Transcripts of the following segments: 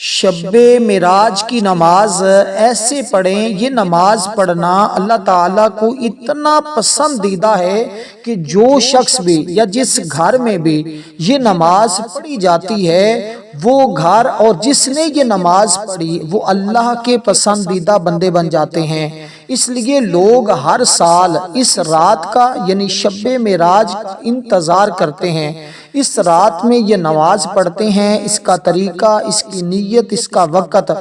شب معراج کی نماز ایسے پڑھیں، یہ نماز پڑھنا اللہ تعالیٰ کو اتنا پسندیدہ ہے کہ جو شخص بھی یا جس گھر میں بھی یہ نماز پڑھی جاتی ہے وہ گھر اور جس نے یہ نماز پڑھی وہ اللہ کے پسندیدہ بندے بن جاتے ہیں۔ اس لیے لوگ ہر سال اس رات کا یعنی شب معراج کا انتظار کرتے ہیں، اس رات میں یہ نماز پڑھتے ہیں۔ اس کا طریقہ، اس کی نیت، اس کا وقت،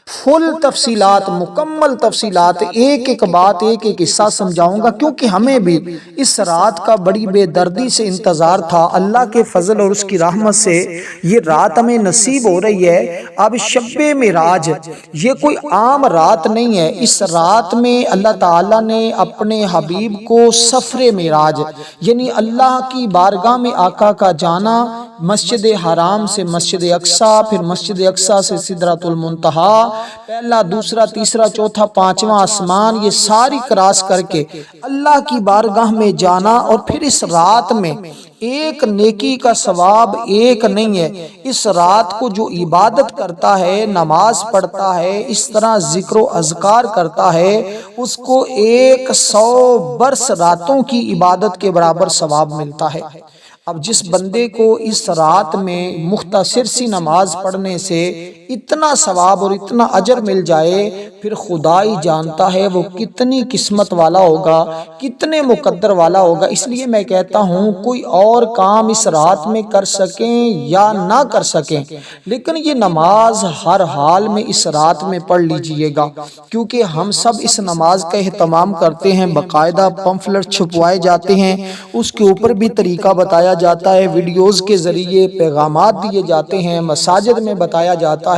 فل تفصیلات، مکمل تفصیلات، ایک ایک بات، ایک ایک حصہ سمجھاؤں گا، کیونکہ ہمیں بھی اس رات کا بڑی بے دردی سے انتظار تھا۔ اللہ کے فضل اور اس کی رحمت سے یہ رات ہمیں نصیب ہو رہی ہے۔ اب شب معراج یہ کوئی عام رات نہیں ہے، اس رات میں اللہ تعالیٰ نے اپنے حبیب کو سفر معراج یعنی اللہ کی بارگاہ میں آقا کا جانا، مسجد حرام سے مسجد اقصیٰ، پھر مسجد اقصیٰ سے سدرۃ المنتہا، پہلا، دوسرا، تیسرا، چوتھا، پانچواں آسمان، یہ ساری کراس کر کے اللہ کی بارگاہ میں جانا، اور پھر اس رات میں ایک نیکی کا ثواب ایک نہیں ہے۔ اس رات کو جو عبادت کرتا ہے، نماز پڑھتا ہے، اس طرح ذکر و اذکار کرتا ہے، اس کو 100 برس راتوں کی عبادت کے برابر ثواب ملتا ہے۔ اب جس بندے کو اس رات میں مختصر سی نماز پڑھنے سے اتنا ثواب اور اتنا اجر مل جائے، پھر خدا ہی جانتا ہے وہ کتنی قسمت والا ہوگا، کتنے مقدر والا ہوگا۔ اس لیے میں کہتا ہوں کوئی اور کام اس رات میں کر سکیں یا نہ کر سکیں، لیکن یہ نماز ہر حال میں اس رات میں پڑھ لیجئے گا، کیونکہ ہم سب اس نماز کا اہتمام کرتے ہیں۔ باقاعدہ پمفلٹ چھپوائے جاتے ہیں، اس کے اوپر بھی طریقہ بتایا جاتا ہے، ویڈیوز کے ذریعے پیغامات دیے جاتے ہیں، مساجد میں بتایا جاتا ہے۔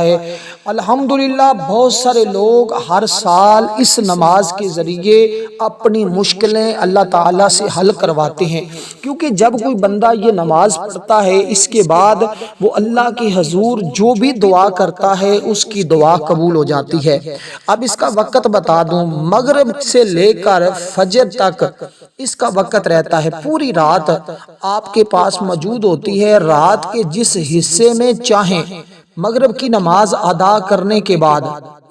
الحمدللہ بہت سارے لوگ ہر سال اس نماز کے ذریعے اپنی مشکلیں اللہ تعالیٰ سے حل کرواتے ہیں، کیونکہ جب کوئی بندہ یہ نماز پڑھتا ہے اس کے بعد وہ اللہ کے حضور جو بھی دعا کرتا ہے اس کی دعا قبول ہو جاتی ہے۔ اب اس کا وقت بتا دوں، مغرب سے لے کر فجر تک اس کا وقت رہتا ہے، پوری رات آپ کے پاس موجود ہوتی ہے۔ رات کے جس حصے میں چاہیں مغرب کی نماز ادا کرنے کے بعد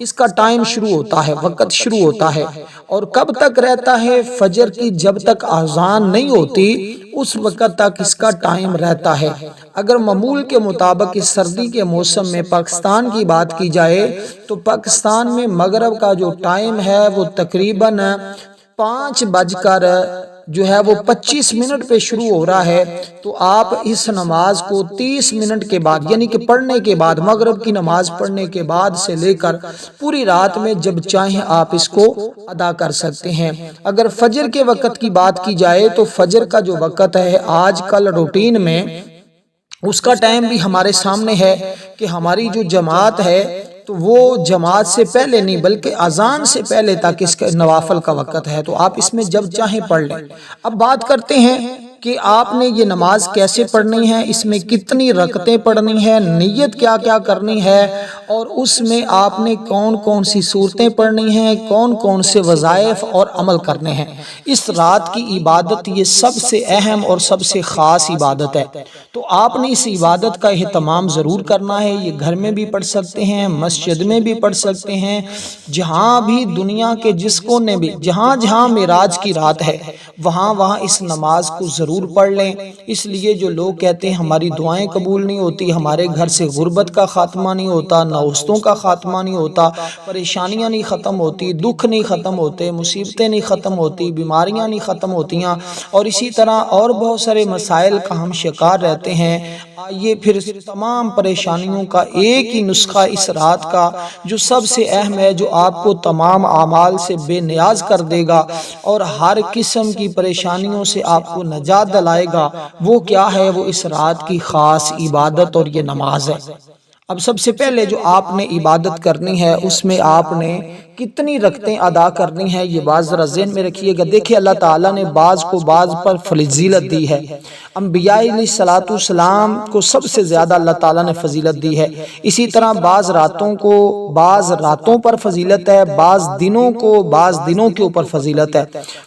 اس کا ٹائم شروع ہوتا ہے، وقت شروع ہوتا ہے، اور کب تک رہتا ہے؟ فجر کی جب تک اذان نہیں ہوتی اس وقت تک اس کا ٹائم رہتا ہے۔ اگر معمول کے مطابق اس سردی کے موسم میں پاکستان کی بات کی جائے تو پاکستان میں مغرب کا جو ٹائم ہے وہ تقریباً 5:25 پہ شروع ہو رہا ہے، تو آپ اس نماز کو 30 منٹ کے بعد یعنی کہ پڑھنے کے بعد، مغرب کی نماز پڑھنے کے بعد سے لے کر پوری رات میں جب چاہیں آپ اس کو ادا کر سکتے ہیں۔ اگر فجر کے وقت کی بات کی جائے تو فجر کا جو وقت ہے آج کل روٹین میں اس کا ٹائم بھی ہمارے سامنے ہے کہ ہماری جو جماعت ہے تو وہ جماعت سے پہلے نہیں بلکہ اذان سے پہلے تک اس کا نوافل کا وقت ہے، تو آپ اس میں جب چاہیں پڑھ لیں۔ اب بات کرتے ہیں کہ آپ نے یہ نماز کیسے پڑھنی ہے، اس میں کتنی رکعتیں پڑھنی ہے، نیت کیا کیا کرنی ہے، اور اس میں آپ نے کون کون سی صورتیں پڑھنی ہیں، کون کون سے وظائف اور عمل کرنے ہیں۔ اس رات کی عبادت یہ سب سے اہم اور سب سے خاص عبادت ہے، تو آپ نے اس عبادت کا اہتمام ضرور کرنا ہے۔ یہ گھر میں بھی پڑھ سکتے ہیں، مسجد میں بھی پڑھ سکتے ہیں، جہاں بھی دنیا کے جس کونے بھی جہاں جہاں معراج کی رات ہے وہاں وہاں اس نماز کو ضرور پڑھ لیں۔ اس لیے جو لوگ کہتے ہیں ہماری دعائیں قبول نہیں ہوتی، ہمارے گھر سے غربت کا خاتمہ نہیں ہوتا، نوستوں کا خاتمہ نہیں ہوتا، پریشانیاں نہیں ختم ہوتی، دکھ نہیں ختم ہوتے، مصیبتیں نہیں ختم ہوتی، بیماریاں نہیں ختم ہوتیاں، اور اسی طرح اور بہت سارے مسائل کا ہم شکار رہتے ہیں، آئیے پھر تمام پریشانیوں کا ایک ہی نسخہ اس رات کا جو سب سے اہم ہے، جو آپ کو تمام اعمال سے بے نیاز کر دے گا اور ہر قسم کی پریشانیوں سے آپ کو نجات دلائے گا، وہ کیا ہے؟ وہ اس رات کی خاص عبادت اور یہ نماز ہے۔ اب سب سے پہلے جو آپ نے عبادت کرنی ہے اس میں آپ نے کتنی رکعتیں ادا کرنی ہیں، یہ بات ذرا ذہن میں رکھیے گا۔ دیکھیں اللہ تعالیٰ نے بعض کو بعض پر فضیلت دی ہے۔ انبیاء علیہ السلام کو سب سے زیادہ اللہ تعالیٰ نے فضیلت دی ہے۔ اسی طرح بعض راتوں کو بعض راتوں پر فضیلت ہے، بعض دنوں کو بعض دنوں کے اوپر فضیلت ہے۔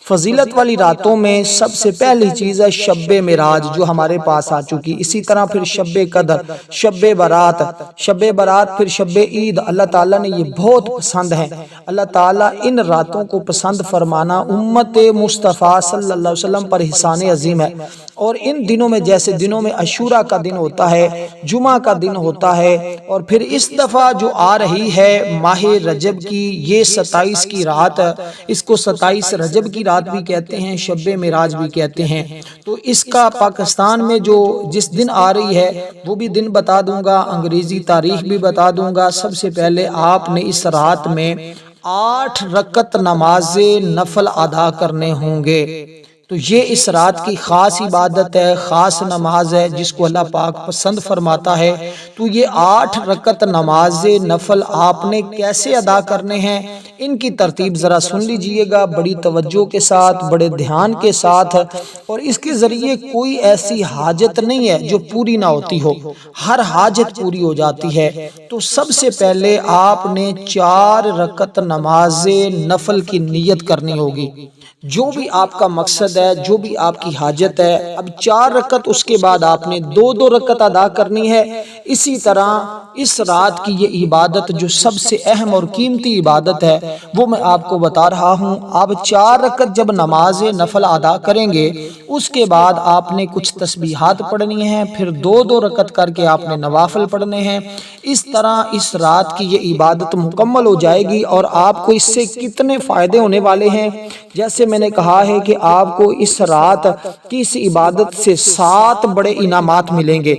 فضیلت والی راتوں میں سب سے پہلی چیز ہے شب معراج جو ہمارے پاس آ چکی، اسی طرح پھر شب قدر، شب برات، پھر شب عید۔ اللہ تعالیٰ نے یہ بہت پسند ہے۔ اللہ تعالیٰ ان راتوں کو پسند فرمانا امت مصطفیٰ صلی اللہ علیہ وسلم پر احسان عظیم ہے۔ اور ان دنوں میں جیسے دنوں میں عاشوراء کا دن ہوتا ہے، جمعہ کا دن ہوتا ہے، اور پھر اس دفعہ جو آ رہی ہے ماہ رجب کی یہ 27 کی رات، اس کو 27 رجب کی رات بھی کہتے ہیں، شب معراج بھی کہتے ہیں۔ تو اس کا پاکستان میں جو جس دن آ رہی ہے وہ بھی دن بتا دوں گا، انگریزی تاریخ بھی بتا دوں گا۔ سب سے پہلے آپ نے اس رات میں 8 رکعت نماز نفل ادا کرنے ہوں گے۔ تو یہ اس رات کی خاص عبادت ہے، خاص نماز ہے جس کو اللہ پاک پسند فرماتا ہے۔ تو یہ 8 رکعت نماز نفل آپ نے کیسے ادا کرنے ہیں، ان کی ترتیب ذرا سن لیجئے گا بڑی توجہ کے ساتھ، بڑے دھیان کے ساتھ۔ اور اس کے ذریعے کوئی ایسی حاجت نہیں ہے جو پوری نہ ہوتی ہو، ہر حاجت پوری ہو جاتی ہے۔ تو سب سے پہلے آپ نے 4 رکعت نماز نفل کی نیت کرنی ہوگی، جو بھی آپ کا مقصد ہے، جو بھی آپ کی حاجت ہے۔ اب 4 رکعت، اس کے بعد آپ نے 2 رکعت ادا کرنی ہے۔ اسی طرح اس رات کی یہ عبادت جو سب سے اہم اور قیمتی عبادت ہے وہ میں آپ کو بتا رہا ہوں۔ آپ 4 رکعت جب نماز نفل ادا کریں گے، اس کے بعد آپ نے کچھ تسبیحات پڑھنی ہیں، پھر 2 رکعت کر کے آپ نے نوافل پڑھنے ہیں۔ اس طرح اس رات کی یہ عبادت مکمل ہو جائے گی۔ اور آپ کو اس سے کتنے فائدے ہونے والے ہیں، جیسے میں نے کہا ہے کہ آپ کو اس رات کی اس عبادت سے 7 بڑے انعامات ملیں گے۔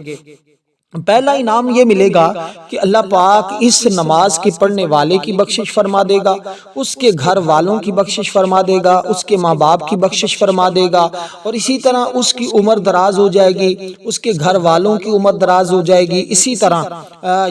پہلا انعام یہ ملے گا کہ اللہ پاک اس نماز کے پڑھنے والے کی بخشش فرما دے گا، اس کے گھر والوں کی بخشش فرما دے گا، اس کے ماں باپ کی بخشش فرما دے گا، اور اسی طرح اس کی عمر دراز ہو جائے گی، اس کے گھر والوں کی عمر دراز ہو جائے گی۔ اسی طرح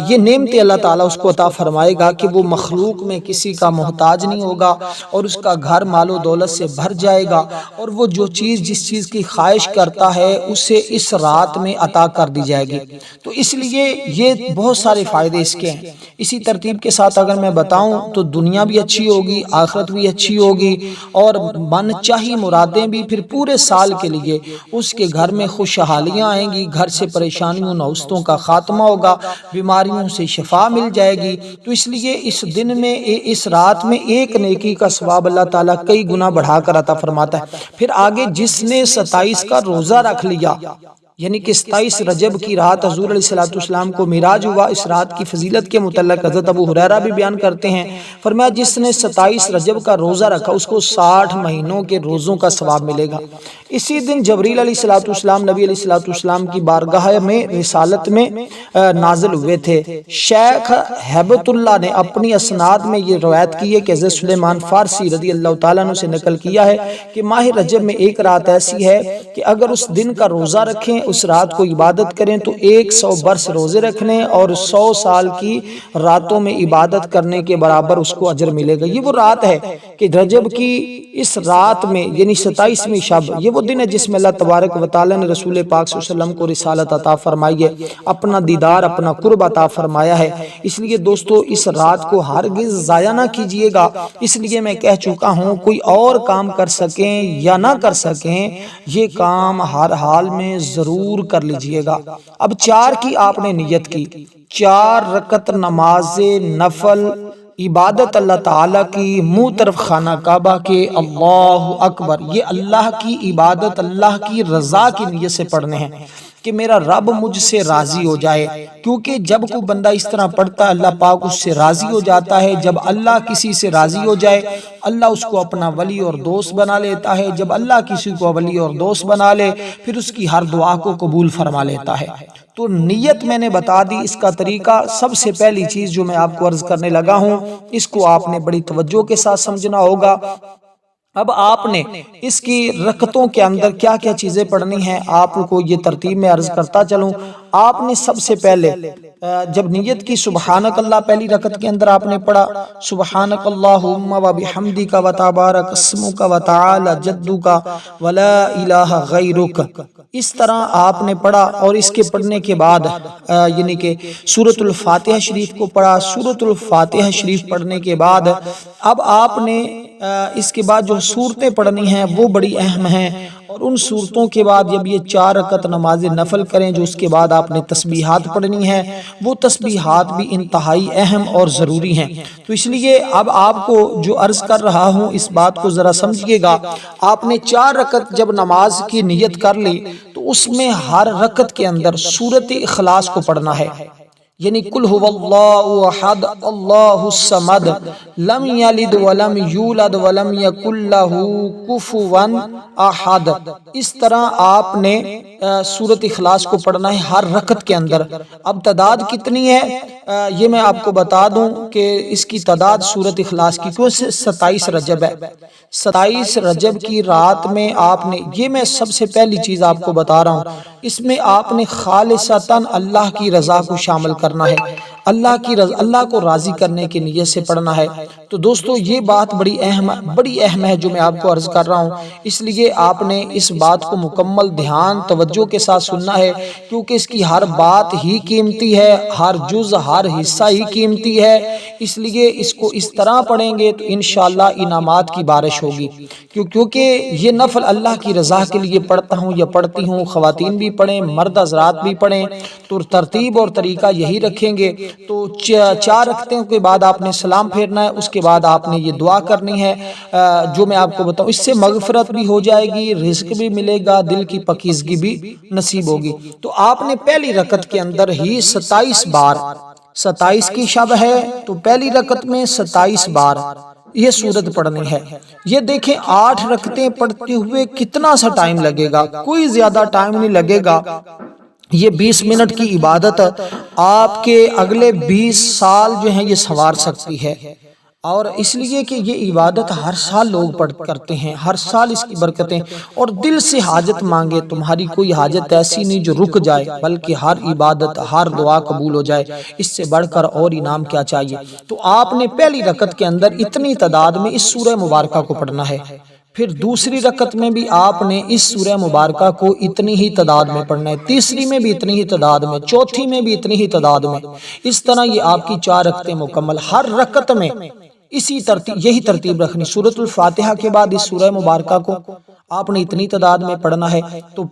یہ نعمتیں اللہ تعالیٰ اس کو عطا فرمائے گا کہ وہ مخلوق میں کسی کا محتاج نہیں ہوگا، اور اس کا گھر مال و دولت سے بھر جائے گا، اور وہ جو چیز جس چیز کی خواہش کرتا ہے اسے اس رات میں عطا کر دی جائے گی۔ تو اس لیے یہ بہت سارے فائدے اس کے ہیں۔ اسی ترتیب کے ساتھ اگر میں بتاؤں تو دنیا بھی اچھی ہوگی، آخرت بھی اچھی ہوگی، اور من چاہی مرادیں بھی پھر پورے سال کے لیے اس کے گھر میں خوشحالیاں آئیں گی، گھر سے پریشانیوں نوستوں کا خاتمہ ہوگا، بیماریوں سے شفا مل جائے گی۔ تو اس لیے اس دن میں اس رات میں ایک نیکی کا ثواب اللہ تعالیٰ کئی گنا بڑھا کر عطا فرماتا ہے۔ پھر آگے جس نے 27 کا روزہ رکھ لیا، یعنی کہ 27 رجب کی رات حضور علیہ السلام کو معراج ہوا، اس رات کی فضیلت کے متعلق حضرت ابو ہریرہ بھی بیان کرتے ہیں، فرمایا جس نے 27 رجب کا روزہ رکھا اس کو 60 مہینوں کے روزوں کا ثواب ملے گا۔ اسی دن جبریل علیہ السلام نبی علیہ السلام کی بارگاہ میں رسالت میں نازل ہوئے تھے۔ شیخ ہیبت اللہ نے اپنی اسناد میں یہ روایت کی ہے کہ حضرت سلیمان فارسی رضی اللہ تعالیٰ عنہ سے نقل کیا ہے کہ ماہ رجب میں ایک رات ایسی ہے کہ اگر اس دن کا روزہ رکھیں، اس رات کو عبادت کریں تو 100 برس روزے رکھنے اور 100 سال کی راتوں میں عبادت کرنے کے برابر اس کو اجر ملے گا۔ یہ وہ رات ہے کہ رجب کی اس رات میں یعنی 27ویں شب، یہ وہ دن ہے جس میں اللہ تبارک و تعالی نے رسول پاک صلی اللہ علیہ وسلم کو رسالت عطا فرمائی ہے، اپنا دیدار، اپنا قرب عطا فرمایا ہے۔ اس لیے دوستو اس رات کو ہرگز ضائع نہ کیجیے گا۔ اس لیے میں کہہ چکا ہوں کوئی اور کام کر سکیں یا نہ کر سکیں، یہ کام ہر حال میں ضرور کر لیجئے گا۔ اب 4 کی آپ نے نیت کی، 4 رکعت نماز نفل عبادت اللہ تعالیٰ کی، منہ طرف خانہ کعبہ کے، اللہ اکبر، یہ اللہ کی عبادت اللہ کی رضا کی نیت سے پڑھنے ہیں کہ میرا رب مجھ سے راضی ہو جائے، کیونکہ جب کوئی بندہ اس طرح پڑھتا ہے اللہ پاک اس سے راضی ہو جاتا ہے۔ جب اللہ کسی سے راضی ہو جائے اللہ اس کو اپنا ولی اور دوست بنا لیتا ہے، جب اللہ کسی کو ولی اور دوست بنا لے پھر اس کی ہر دعا کو قبول فرما لیتا ہے۔ تو نیت میں نے بتا دی، اس کا طریقہ سب سے پہلی چیز جو میں آپ کو عرض کرنے لگا ہوں اس کو آپ نے بڑی توجہ کے ساتھ سمجھنا ہوگا۔ اب آپ نے اس کی رکعتوں کے اندر کیا کیا چیزیں پڑھنی ہیں آپ کو یہ ترتیب میں عرض کرتا چلوں۔ آپ نے سب سے پہلے جب نیت کی سبحانک اللہ پہلی رکعت کے اندر آپ نے پڑھا سبحانک اللہم و بحمدک و تبارک اسمک و تعالی جدک ولا الہ غیرک، اس طرح آپ نے پڑھا۔ اور اس کے پڑھنے کے بعد یعنی کہ سورۃ الفاتحہ شریف کو پڑھا۔ سورۃ الفاتحہ شریف پڑھنے کے بعد اب آپ نے اس کے بعد جو صورتیں پڑھنی ہیں وہ بڑی اہم ہیں، اور ان صورتوں کے بعد جب یہ 4 رکعت نماز نفل کریں جو اس کے بعد آپ نے تسبیحات پڑھنی ہیں، وہ تسبیحات بھی انتہائی اہم اور ضروری ہیں۔ تو اس لیے اب آپ کو جو عرض کر رہا ہوں اس بات کو ذرا سمجھیے گا۔ آپ نے 4 رکعت جب نماز کی نیت کر لی تو اس میں ہر رکعت کے اندر سورۃ اخلاص کو پڑھنا ہے، یعنی قل هو اللہ احد اللہ الصمد لم یلد ولم یولد ولم یکن لہ کفوا احد، اس طرح آپ نے سورۃ اخلاص کو پڑھنا ہے ہر رکعت کے اندر۔ اب تعداد کتنی ہے یہ میں آپ کو بتا دوں کہ اس کی تعداد سورۃ اخلاص کی 27 رجب ہے۔ 27 رجب کی رات میں آپ نے، یہ میں سب سے پہلی چیز آپ کو بتا رہا ہوں، اس میں آپ نے خالصتاً اللہ کی رضا کو شامل کرنا ہے، اللہ کو راضی کرنے کی نیت سے پڑھنا ہے۔ تو دوستو یہ بات بڑی اہم ہے جو میں آپ کو عرض کر رہا ہوں، اس لیے آپ نے اس بات کو مکمل دھیان توجہ کے ساتھ سننا ہے، کیونکہ اس کی ہر بات ہی قیمتی ہے، ہر جز ہر حصہ ہی قیمتی ہے، اس لیے اس کو اس طرح پڑھیں گے تو انشاءاللہ انعامات کی بارش ہوگی۔ کیونکہ یہ نفل اللہ کی رضا کے لیے پڑھتا ہوں یا پڑھتی ہوں، خواتین بھی پڑھیں مرد حضرات بھی پڑھیں، تو ترتیب اور طریقہ یہی رکھیں گے۔ تو 4 رکعتوں کے بعد آپ نے سلام پھیرنا ہے، اس کے بعد آپ نے یہ دعا کرنی ہے جو میں آپ کو بتاؤں، اس سے مغفرت بھی ہو جائے گی، رزق بھی ملے گا، دل کی پاکیزگی بھی نصیب ہوگی۔ تو آپ نے پہلی رکعت کے اندر ہی 27 بار، 27 کی شب ہے تو پہلی رکعت میں 27 بار یہ سورت پڑھنی ہے۔ یہ دیکھیں 8 رکعتیں پڑھتے ہوئے کتنا سا ٹائم لگے گا، کوئی زیادہ ٹائم نہیں لگے گا۔ یہ 20 منٹ کی عبادت آپ کے اگلے 20 سال جو ہیں یہ سنوار سکتی ہے، اور اس لیے کہ یہ عبادت ہر سال لوگ کرتے ہیں، ہر سال اس کی برکتیں، اور دل سے حاجت مانگے، تمہاری کوئی حاجت ایسی نہیں جو رک جائے، بلکہ ہر عبادت ہر دعا قبول ہو جائے، اس سے بڑھ کر اور انعام کیا چاہیے۔ تو آپ نے پہلی رکعت کے اندر اتنی تعداد میں اس سورہ مبارکہ کو پڑھنا ہے، پھر دوسری رکعت میں بھی آپ نے اس سورہ مبارکہ کو اتنی ہی تعداد میں پڑھنا ہے، تیسری میں بھی اتنی ہی تعداد میں، چوتھی میں بھی اتنی ہی تعداد میں، اس طرح یہ آپ کی 4 رکعتیں مکمل، ہر رکعت میں یہی ترتیب رکھنی۔ سورۃ الفاتحہ کے بعد اس سورہ مبارکہ کو آپ نے اتنی تعداد میں پڑھنا ہے۔ تو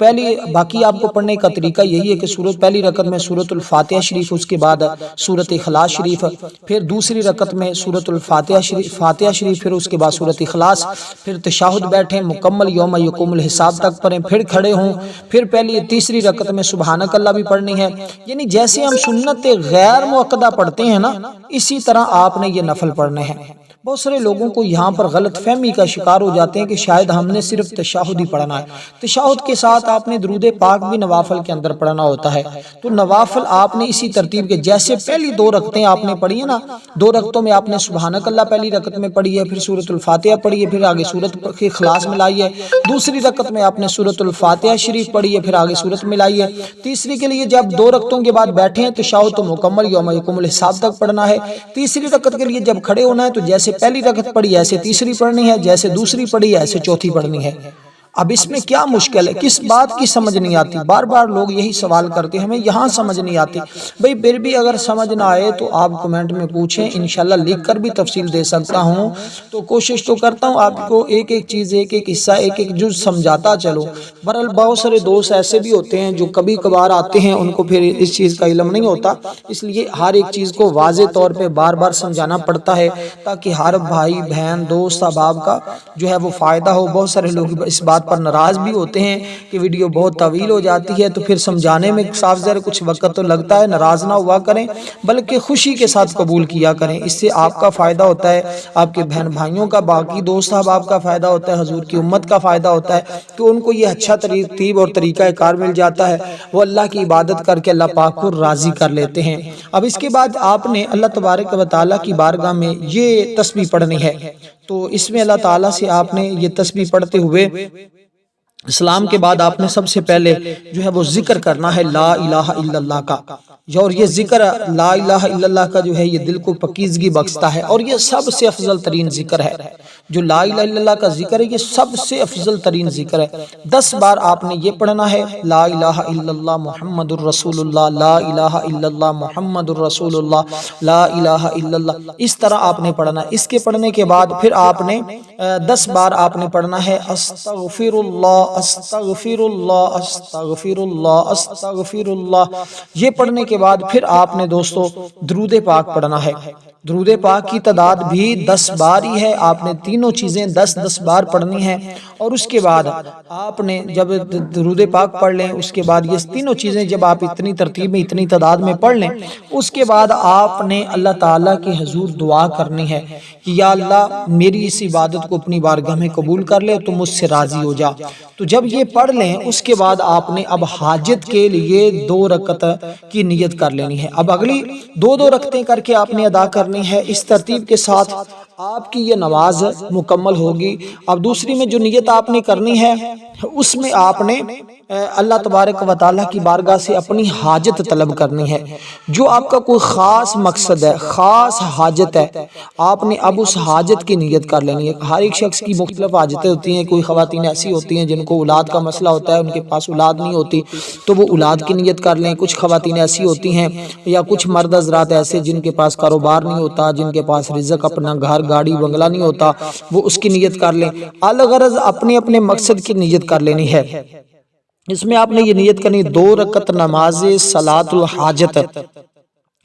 باقی آپ کو پڑھنے کا طریقہ یہی ہے کہ پہلی رکعت میں سورۃ الفاتحہ شریف، اس کے بعد سورۃ اخلاص شریف، پھر دوسری رکعت میں سورۃ الفاتحہ شریف، پھر اس کے بعد سورۃ اخلاص، پھر تشہد بیٹھیں، مکمل یوم یقوم الحساب تک پڑھیں، پھر کھڑے ہوں، پھر تیسری رکعت میں سبحانک اللہ بھی پڑھنی ہے۔ یعنی جیسے ہم سنت غیر مؤکدہ پڑھتے ہیں نا، اسی طرح آپ نے یہ نفل پڑھنے ہیں۔ بہت سارے لوگوں کو یہاں پر غلط فہمی کا شکار ہو جاتے ہیں کہ شاید ہم نے صرف تشہد ہی پڑھنا ہے، تشہد کے ساتھ آپ نے درود پاک بھی نوافل کے اندر پڑھنا ہوتا ہے۔ تو نوافل آپ نے اسی ترتیب کے، جیسے پہلی 2 رکعتیں آپ نے پڑھی ہیں نا، 2 رکعتوں میں آپ نے سبحانک اللہ پہلی رکعت میں پڑھی ہے، پھر سورۃ الفاتحہ پڑھی ہے، پھر آگے سورۃ اخلاص ملائی ہے، دوسری رکعت میں آپ نے سورۃ الفاتحہ شریف پڑھی ہے، پھر آگے سورۃ ملائی ہے، تیسری کے لیے جب 2 رکعتوں کے بعد بیٹھے ہیں تشہد تو مکمل یوم یقوم الحساب تک پڑھنا ہے، تیسری رکعت کے لیے جب کھڑے ہونا ہے تو جیسے پہلی رکعت پڑھی ایسے تیسری پڑھنی ہے، جیسے دوسری پڑھی ایسے چوتھی پڑھنی ہے۔ اب اس میں کیا مشکل ہے، کس بات کی سمجھ نہیں آتی؟ بار بار لوگ یہی سوال کرتے ہیں، ہمیں یہاں سمجھ نہیں آتی۔ بھئی پھر بھی اگر سمجھ نہ آئے تو آپ کمنٹ میں پوچھیں، انشاءاللہ لکھ کر بھی تفصیل دے سکتا ہوں۔ تو کوشش تو کرتا ہوں آپ کو ایک ایک چیز، ایک ایک حصہ، ایک ایک جز سمجھاتا چلو۔ بہرحال بہت سارے دوست ایسے بھی ہوتے ہیں جو کبھی کبھار آتے ہیں، ان کو پھر اس چیز کا علم نہیں ہوتا، اس لیے ہر ایک چیز کو واضح طور پہ بار بار سمجھانا پڑتا ہے تاکہ ہر بھائی بہن دوست احباب کا جو ہے وہ فائدہ ہو۔ بہت سارے لوگ اس بات پر ناراض بھی ہوتے ہیں کہ ویڈیو بہت طویل ہو جاتی ہے، تو پھر سمجھانے میں صاف ظاہر کچھ وقت تو لگتا ہے۔ ناراض نہ ہوا کریں، بلکہ خوشی کے ساتھ قبول کیا کریں، اس سے آپ کا فائدہ ہوتا ہے، آپ کے بہن بھائیوں کا، باقی دوست احباب کا فائدہ ہوتا ہے، حضور کی امت کا فائدہ ہوتا ہے، تو ان کو یہ اچھا اچھا ترتیب اور طریقہ کار مل جاتا ہے، وہ اللہ کی عبادت کر کے اللہ پاک کو راضی کر لیتے ہیں۔ اب اس کے بعد آپ نے اللہ تبارک و تعالیٰ کی بارگاہ میں یہ تسبیح پڑھنی ہے، تو اس میں اللہ تعالیٰ سے آپ نے یہ تسبیح پڑھتے ہوئے اسلام کے بعد آپ نے سب سے پہلے جو ہے وہ ذکر کرنا ہے لا الہ الا اللہ کا، اور یہ ذکر لا الہ الا اللہ کا جو ہے یہ دل کو پاکیزگی بخشتا ہے، اور یہ سب سے افضل ترین ذکر ہے۔ جو لا الہ الا اللہ کا ذکر ہے یہ سب سے افضل ترین ذکر ہے۔ 10 بار آپ نے یہ پڑھنا ہے لا الہ الا اللہ محمد الرسول اللہ، لا الہ الا اللہ محمد الرسول اللہ، لا الہ الا اللہ، اس طرح آپ نے پڑھنا ہے۔ اس کے پڑھنے کے بعد پھر آپ نے 10 بار آپ نے پڑھنا ہے استغفر اللہ استغفر اللہ استغفر اللہ استغفر اللہ۔ یہ پڑھنے کے بعد پھر آپ نے دوستو درود پاک پڑھنا ہے۔ درود پاک کی تعداد بھی 10 بار ہی ہے، آپ نے تینوں چیزیں 10 بار پڑھنی ہیں، اور اس کے بعد آپ نے جب درود پاک پڑھ لیں، اس کے بعد یہ تینوں چیزیں جب آپ اتنی ترتیب میں اتنی تعداد میں پڑھ لیں، اس کے بعد آپ نے اللہ تعالیٰ کے حضور دعا کرنی ہے کہ یا اللہ میری اس عبادت کو اپنی بارگاہ میں قبول کر لے، تو مجھ سے راضی ہو جا۔ تو جب یہ پڑھ لیں اس کے بعد آپ نے اب حاجت کے لیے 2 رکعت کی نیت کر لینی ہے۔ اب اگلی 2 رکعتیں کر کے آپ نے ادا کرنی ہے۔ اس ترتیب کے ساتھ آپ کی یہ نماز مکمل ہوگی۔ اب دوسری میں جو نیت آپ نے کرنی ہے اس میں آپ نے اللہ تبارک و تعالیٰ کی بارگاہ سے اپنی حاجت طلب کرنی ہے۔ جو آپ کا کوئی خاص مقصد ہے، خاص حاجت ہے، آپ نے اب اس حاجت کی نیت کر لینی ہے۔ ہر ایک شخص کی مختلف حاجتیں ہوتی ہیں، کوئی خواتین ایسی ہوتی ہیں جن کو اولاد کا مسئلہ ہوتا ہے، ان کے پاس اولاد نہیں ہوتی تو وہ اولاد کی نیت کر لیں۔ کچھ خواتین ایسی ہوتی ہیں یا کچھ مرد حضرات ایسے جن کے پاس کاروبار نہیں ہوتا، جن کے پاس رزق اپنا گھر گاڑی بنگلہ نہیں ہوتا، وہ اس کی نیت کر لیں۔ الغرض اپنے اپنے مقصد کی نیت کر لینی ہے۔ اس میں آپ نے یہ نیت کرنی 2 رکعت نماز صلاۃ الحاجت،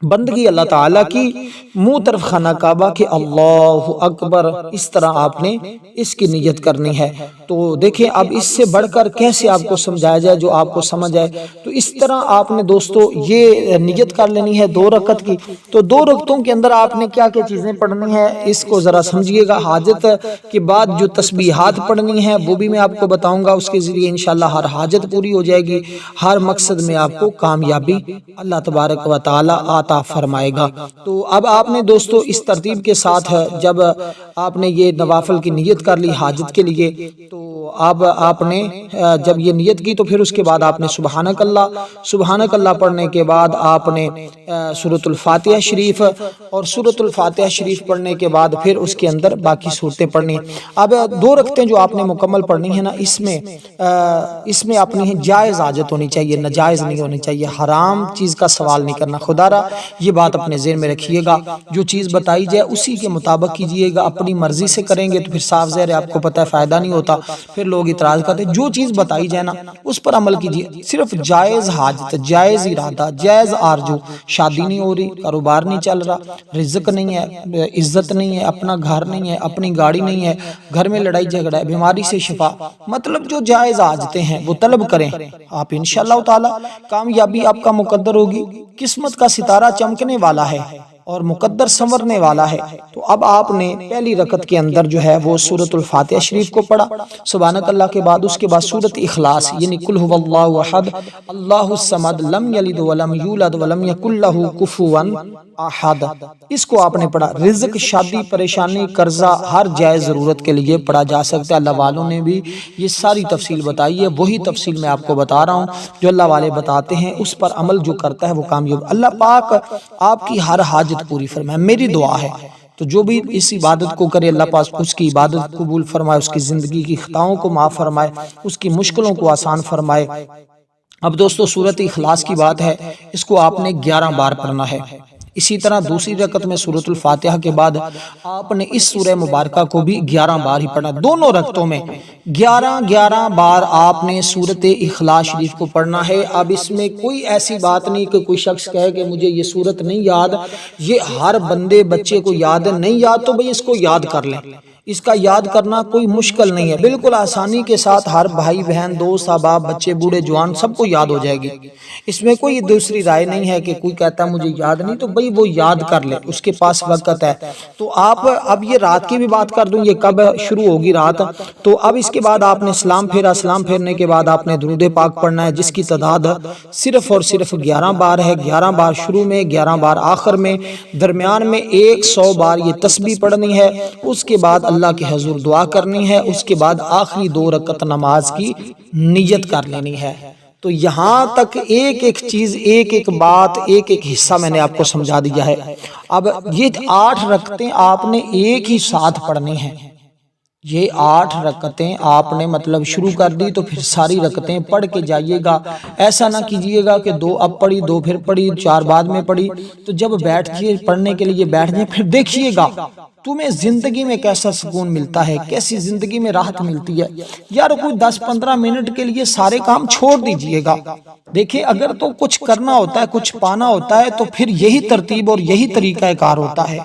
بندگی اللہ تعالیٰ کی، منہ طرف خانہ کعبہ کے اللہ اکبر، اس طرح آپ نے اس کی نیت کرنی ہے۔ تو دیکھیں اب اس سے بڑھ کر کیسے آپ کو سمجھایا جائے جو آپ کو سمجھ آئے، تو اس طرح آپ نے دوستو یہ نیت کر لینی ہے 2 رکعت کی۔ تو 2 رکعتوں کے اندر آپ نے کیا کیا چیزیں پڑھنی ہے اس کو ذرا سمجھیے گا۔ حاجت کے بعد جو تسبیحات پڑھنی ہے وہ بھی میں آپ کو بتاؤں گا، اس کے ذریعے انشاءاللہ ہر حاجت پوری ہو جائے گی، ہر مقصد میں آپ کو کامیابی اللہ تبارک و تعالی عطا فرمائے گا۔ تو اب آپ نے دوستو اس ترتیب کے ساتھ جب آپ نے یہ نوافل کی نیت کر لی حاجت کے لیے، تو اب آپ نے جب یہ نیت کی تو پھر اس کے بعد آپ نے سبحانک اللہ پڑھنے کے بعد آپ نے سورۃ الفاتحہ شریف، اور سورۃ الفاتحہ شریف پڑھنے کے بعد پھر اس کے اندر باقی صورتیں پڑھنی۔ اب 2 رکعتیں جو آپ نے مکمل پڑھنی ہے نا، اس میں اپنی جائز حاجت ہونی چاہیے، ناجائز نہیں ہونی چاہیے، حرام چیز کا سوال نہیں کرنا۔ خدا را یہ بات اپنے ذہن میں رکھیے گا، جو چیز بتائی جائے اسی کے مطابق کیجئے گا۔ اپنی مرضی سے کریں گے تو پھر صاف ظاہر ہے آپ کو پتہ ہے فائدہ نہیں ہوتا، پھر لوگ اعتراض کرتے ہیں۔ جو چیز بتائی جائے نا اس پر عمل کیجئے، صرف جائز حاجت، جائز ارادہ، جائز آرزو، شادی نہیں ہو رہی، کاروبار نہیں چل رہا، رزق نہیں ہے، عزت نہیں ہے، اپنا گھر نہیں ہے، اپنی گاڑی نہیں ہے، گھر میں لڑائی جھگڑا ہے، بیماری سے شفا، مطلب جو جائز حاجتیں ہیں وہ طلب کریں، آپ انشاءاللہ تعالی کامیابی آپ کا مقدر ہوگی۔ قسمت کا ستارہ چمکنے والا ہے اور مقدر سنورنے والا ہے۔ تو اب آپ نے پہلی رکعت کے اندر جو ہے وہ سورۃ الفاتحہ شریف کو پڑھا، سبحانک اللہ کے بعد اس کے بعد سورۃ اخلاص یعنی قل هو اللہ احد اللہ الصمد لم یلد ولم یولد ولم یکن لہ کفوا احد، اس کو آپ نے پڑھا۔ رزق، شادی، پریشانی، قرضہ، ہر جائز ضرورت کے لیے پڑھا جا سکتا ہے۔ اللہ والوں نے بھی یہ ساری تفصیل بتائی ہے، وہی تفصیل میں آپ کو بتا رہا ہوں جو اللہ والے بتاتے ہیں، اس پر عمل جو کرتا ہے وہ کامیاب۔ اللہ پاک آپ کی ہر حاجت پوری فرمائے، میری دعا ہے۔ تو جو بھی اس عبادت کو کرے اللہ پاک اس کی عبادت قبول فرمائے، اس کی زندگی کی خطاؤں کو معاف فرمائے، اس کی مشکلوں کو آسان فرمائے۔ اب دوستو سورۃ اخلاص کی بات ہے، اس کو آپ نے 11 بار پڑھنا ہے۔ اسی طرح دوسری رکعت میں سورۃ الفاتحہ کے بعد آپ نے اس سورہ مبارکہ کو بھی 11 بار ہی پڑھنا۔ دونوں رکعتوں میں 11 بار آپ نے سورۃ اخلاص شریف کو پڑھنا ہے۔ اب اس میں کوئی ایسی بات نہیں کہ کوئی شخص کہے کہ مجھے یہ سورت نہیں یاد، یہ ہر بندے بچے کو یاد ہے، نہیں یاد تو بھئی اس کو یاد کر لیں، اس کا یاد کرنا کوئی مشکل نہیں ہے، بالکل آسانی کے ساتھ ہر بھائی بہن دوست احباب بچے بوڑھے جوان سب کو یاد ہو جائے گی۔ اس میں کوئی دوسری رائے نہیں ہے کہ کوئی کہتا ہے مجھے یاد نہیں، تو بھئی وہ یاد کر لے، اس کے پاس وقت ہے۔ تو آپ اب یہ رات کی بھی بات کر دوں، یہ کب شروع ہوگی رات، تو اب اس کے بعد آپ نے سلام پھیرنے کے بعد آپ نے درود پاک پڑھنا ہے، جس کی تعداد صرف اور صرف 11 بار ہے۔ 11 بار شروع میں، 11 بار آخر میں، درمیان میں 100 بار یہ تسبیح پڑھنی ہے۔ اس کے بعد اللہ کے حضور دعا کرنی ہے، اس کے بعد آخری 2 رکعت نماز کی نیت کر لینی ہے۔ تو یہاں تک ایک ایک چیز، ایک ایک بات، ایک ایک حصہ میں نے آپ کو سمجھا دیا ہے۔ اب یہ 8 رکعتیں آپ نے ایک ہی ساتھ پڑھنی ہیں۔ یہ 8 رکعتیں آپ نے مطلب شروع کر دی تو پھر ساری رکعتیں پڑھ کے جائیے گا۔ ایسا نہ کیجئے گا کہ 2 اب پڑھی، 2 پھر پڑھی، 4 بعد میں پڑھی۔ تو جب بیٹھئے پڑھنے کے لیے بیٹھ جائیں، پھر دیکھیے گا تمہیں زندگی میں کیسا سکون ملتا ہے، کیسی زندگی میں راحت ملتی ہے۔ یار کوئی 10-15 منٹ کے لیے سارے کام چھوڑ دیجئے گا۔ دیکھیں اگر تو کچھ کرنا ہوتا ہے، کچھ پانا ہوتا ہے، تو پھر یہی ترتیب اور یہی طریقہ کار ہوتا ہے۔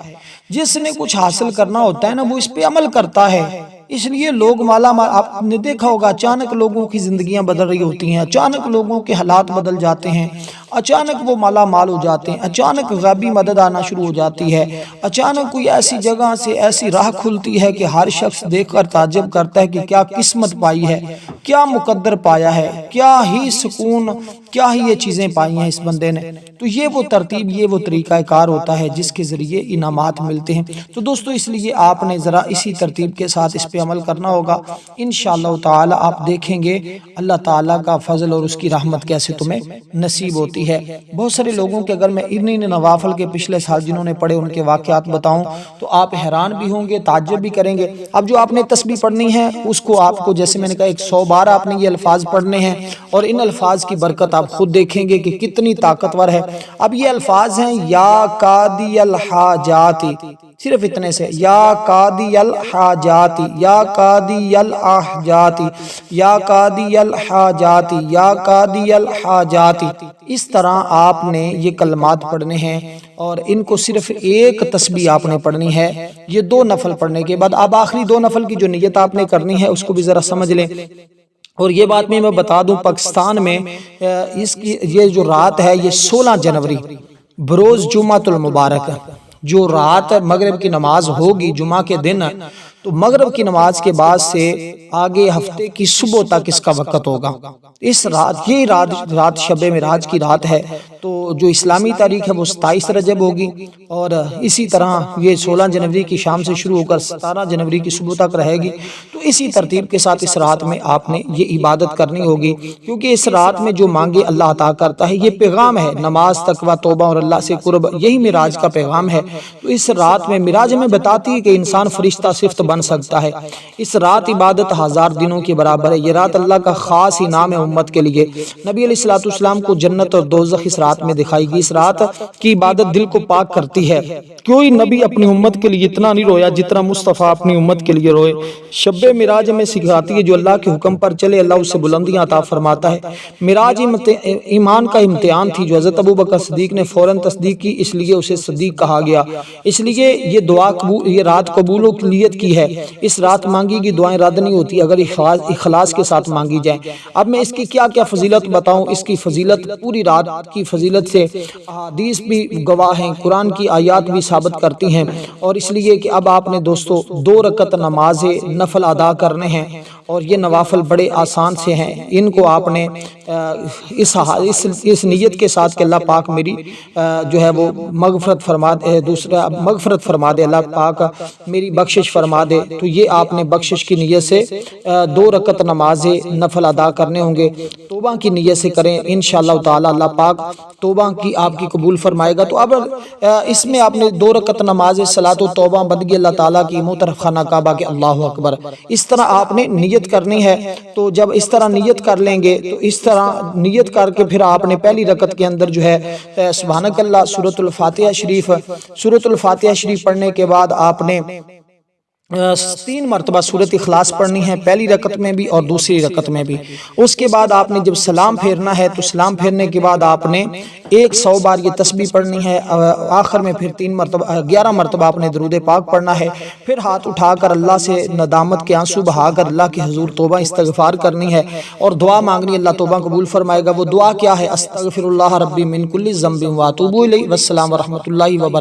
جس نے کچھ حاصل کرنا ہوتا ہے نا، وہ اس پہ عمل کرتا ہے۔ اس لیے لوگ مالا مال، آپ نے دیکھا ہوگا اچانک لوگوں کی زندگیاں بدل رہی ہوتی ہیں، اچانک لوگوں کے حالات بدل جاتے ہیں، اچانک وہ مالا مال ہو جاتے ہیں، اچانک غیبی مدد آنا شروع ہو جاتی ہے، اچانک کوئی ایسی جگہ سے ایسی راہ کھلتی ہے کہ ہر شخص دیکھ کر تعجب کرتا ہے کہ کیا قسمت پائی ہے، کیا مقدر پایا ہے، کیا ہی سکون، کیا ہی یہ چیزیں پائی ہیں اس بندے نے۔ تو یہ وہ ترتیب، یہ وہ طریقہ کار ہوتا ہے جس کے ذریعے انعامات ملتے ہیں۔ تو دوستو اس لیے آپ نے ذرا اسی ترتیب کے ساتھ اس پہ عمل کرنا ہوگا۔ انشاءاللہ تعالی آپ دیکھیں گے اللہ تعالیٰ کا فضل اور اس کی رحمت کیسے تمہیں نصیب ہوتی ہے۔ بہت سارے لوگوں کے اگر میں انہی نوافل کے پچھلے سال جنہوں نے پڑھے ان کے واقعات بتاؤں تو آپ حیران بھی ہوں گے، تعجب بھی کریں گے۔ اب جو آپ نے تسبیح پڑھنی ہے اس کو آپ کو جیسے میں نے کہا 100 بار آپ نے یہ الفاظ پڑھنے ہیں، اور ان الفاظ کی برکت آپ خود دیکھیں گے کہ کتنی طاقتور ہے۔ اب یہ الفاظ ہیں یا قاضی الحاجات، صرف اتنے سے، یا قاضی الحاجات، یا قاضی الحاجات، یا قاضی الحاجات، یا قاضی الحاجات۔ اس طرح آپ نے یہ کلمات پڑھنے ہیں، اور ان کو صرف ایک تسبیح آپ نے پڑھنی ہے۔ یہ 2 نفل پڑھنے کے بعد اب آخری 2 نفل کی جو نیت آپ نے کرنی ہے اس کو بھی ذرا سمجھ لیں۔ اور یہ بات میں بتا دوں، پاکستان میں اس کی یہ جو رات ہے یہ 16 جنوری بروز جمعۃ المبارک، جو رات مغرب کی نماز ہوگی جمعہ کے دن، تو مغرب کی نماز کے بعد سے آگے ہفتے کی صبح تک اس کا وقت ہوگا۔ اس رات، یہ رات شب معراج کی رات ہے، تو جو اسلامی تاریخ ہے وہ 27 رجب ہوگی، اور اسی طرح یہ 16 جنوری کی شام سے شروع ہو کر 17 جنوری کی صبح تک رہے گی۔ تو اسی ترتیب کے ساتھ اس رات میں آپ نے یہ عبادت کرنی ہوگی، کیونکہ اس رات میں جو مانگے اللہ عطا کرتا ہے۔ یہ پیغام ہے نماز، تقوی، توبہ اور اللہ سے قرب، یہی معراج کا پیغام ہے۔ تو اس رات میں معراج میں بتاتی ہے کہ انسان فرشتہ صفت بن سکتا ہے۔ اس رات عبادت 1000 دنوں کے برابر ہے۔ یہ رات اللہ کا خاص انعام ہے امت کے لیے۔ نبی علیہ الصلوۃ والسلام کو جنت اور دوزخ اس رات میں دکھائی گی۔ اس رات کی عبادت دل کو پاک کرتی ہے۔ کوئی نبی اپنی امت کے لیے اتنا نہیں رویا جتنا مصطفیٰ اپنی امت کے لیے روئے۔ شب معراج میں سکھاتی ہے جو اللہ کے حکم پر چلے اللہ اسے بلندیاں عطا فرماتا ہے۔ معراج ایمان کا امتحان تھی جو حضرت ابوبکر صدیق نے فوراً تصدیق کی، اس لیے اسے صدیق کہا گیا۔ اس لیے یہ دعا یہ رات قبولیت کی ہے۔ اس رات مانگی گی دعائیں رد نہیں ہوتی اگر اخلاص کے ساتھ مانگی جائیں۔ اب میں اس کی کیا کیا فضیلت بتاؤں۔ اس کی فضیلت، پوری رات کی فضیلت سے حدیث بھی گواہ ہیں، قرآن کی آیات بھی ثابت کرتی ہیں، اور اس لیے کہ اب آپ نے دوستو 2 رکعت نماز نفل ادا کرنے ہیں، اور یہ نوافل بڑے آسان سے ہیں۔ ان کو آپ نے اس نیت کے ساتھ کہ اللہ پاک میری جو ہے وہ مغفرت فرما دے، دوسرا مغفرت فرما دے، اللہ پاک میری بخشش فرما دے، تو یہ آپ نے بخشش کی نیت سے 2 رکعت نماز نفل ادا کرنے ہوں گے۔ توبہ کی نیت سے کریں، انشاءاللہ تعالی اللہ پاک توبہ کی آپ کی قبول فرمائے گا۔ تو اب اس میں آپ نے 2 رکعت نماز صلاۃ و توبہ بندگی اللہ تعالیٰ کی منہ طرف خانہ کعبہ کے اللہ اکبر، اس طرح آپ نے نیت کرنی ہے۔ تو جب اس طرح نیت کر لیں گے تو اس طرح نیت کر کے پھر آپ نے پہلی رکعت کے اندر جو ہے سبحانک اللہ سورۃ الفاتحہ شریف پڑھنے کے بعد آپ نے 3 مرتبہ سورۃ اخلاص پڑھنی ہے، پہلی رکعت میں بھی اور دوسری رکعت میں بھی۔ اس کے بعد آپ نے جب سلام پھیرنا ہے تو سلام پھیرنے کے بعد آپ نے 100 بار یہ تسبیح پڑھنی ہے، آخر میں پھر 11 مرتبہ آپ نے درود پاک پڑھنا ہے، پھر ہاتھ اٹھا کر اللہ سے ندامت کے آنسو بہا کر اللہ کے حضور توبہ استغفار کرنی ہے اور دعا مانگنی، اللہ توبہ قبول فرمائے گا۔ وہ دعا کیا ہے؟ استغفر اللہ ربی من کل ذنب واتوب الیہ۔ والسلام ورحمۃ اللہ وبرکاتہ۔